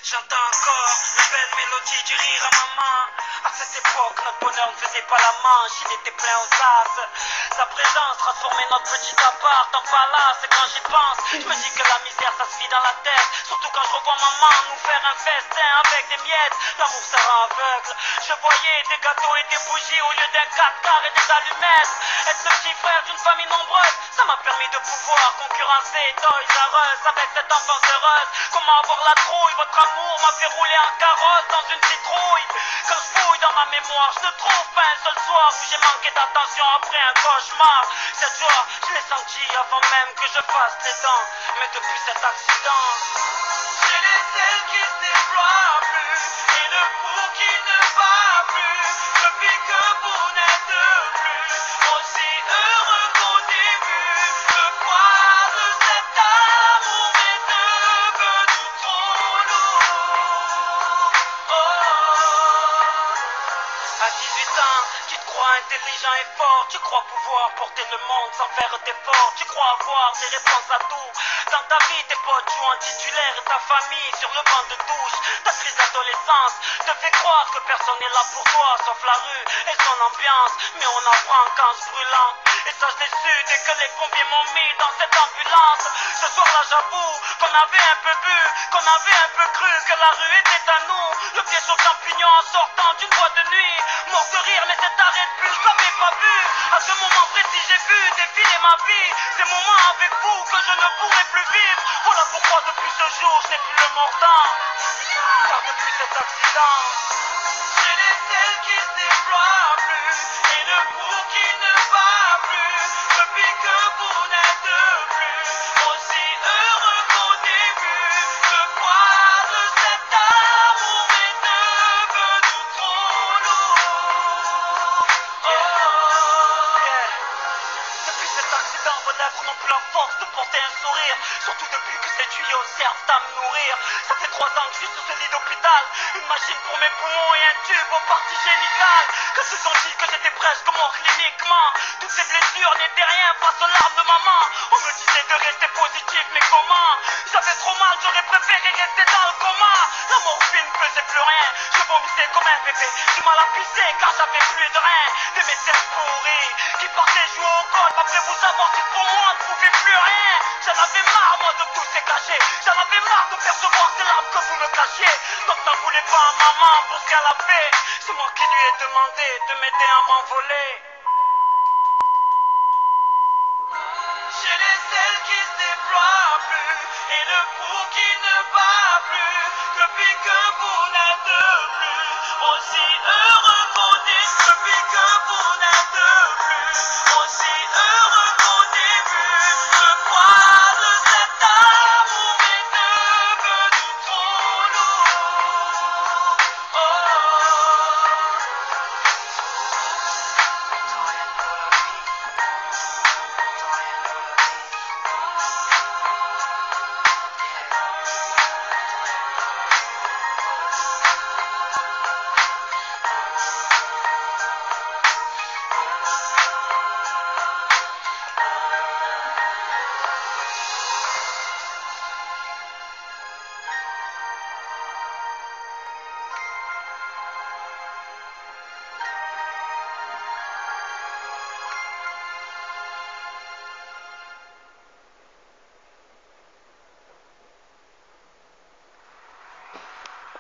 J'entends encore la belle mélodie du rire à maman. À cette époque, notre bonheur ne faisait pas la manche, il était plein aux as. Sa présence transformait notre petit appart en palace. Et quand j'y pense, je me dis que la misère ça se vit dans la tête. Surtout quand je revois maman nous faire un festin avec des miettes. L'amour ça rend aveugle. Je voyais des gâteaux et des bougies au lieu d'un 4 quarts et des allumettes. Être le petit frère d'une famille nombreuse, ça m'a permis de pouvoir concurrencer Toys R Us avec cette enfance heureuse. Comment avoir la trouille, votre amour m'a fait rouler en carrosse dans une citrouille. Quand je fouille dans ma mémoire, je ne trouve pas un seul soir où j'ai manqué d'attention après un cauchemar. Cette joie, je l'ai sentie avant même que je fasse les dents. Mais depuis cet accident, j'ai les ailes qui se déploient plus et le pouls qui ne bat plus. Depuis que vous n'êtes plus aussi heureux qu'au début, le poids de cet amour est devenu trop lourd. À 18 ans, tu te crois intelligent et fort. Tu crois pouvoir porter le monde sans faire d'efforts. Tu crois avoir des réponses à tout. Dans ta vie, tes potes jouent en titulaire et ta famille sur le banc de douche. Ta crise d'adolescence te fait croire que personne n'est là pour toi sauf la rue et son ambiance. Mais on apprend quand se brûlant. Et ça je l'ai su dès que les pompiers m'ont mis dans cette ambulance. Ce soir-là j'avoue qu'on avait un peu bu, qu'on avait un peu cru que la rue était à nous. Le pied sur le champignon en sortant d'une boîte de nuit. Mort de rire mais cet arrêt de bus je l'avais pas vu. À ce moment précis j'ai vu défiler ma vie. Ces moments avec vous que je ne pourrai plus vivre. Voilà pourquoi depuis ce jour je n'ai plus le mordant. Car depuis cet accident, j'ai les ailes qui se déploient plus et le pouls qui ne bat plus. Depuis que vous n'êtes plus aussi heureux qu'au début, le poids de cet amour est devenu trop lourd. Yeah. Depuis cet accident, vos lèvres n'ont plus la force de porter un sourire. Surtout depuis que ces tuyaux servent à me nourrir. Ça fait 3 ans que je suis sur ce lit d'hôpital. Une machine pour mes poumons et un tube aux parties génitales. Que se sont-ils que j'étais presque mort cliniquement. Toutes ces blessures n'étaient rien face aux larmes de maman. On me disait de rester positif, mais comment? J'avais trop mal, j'aurais préféré rester dans le coma. La morphine faisait plus rien. Je vomissais comme un bébé. Du mal à pisser car j'avais plus de rein. Des médecins pourris qui partaient jouer au golf après vous avoir dit pour moi ne pouvait plus rien. J'en avais marre moi de tous ces cachets. J'en avais marre de percevoir ces larmes que vous me cachiez. Donc n'en voulez pas à maman pour ce qu'elle a fait. C'est moi qui lui ai demandé de m'aider à m'envoler. J'ai les ailes qui se déploient plus et le pouls qui ne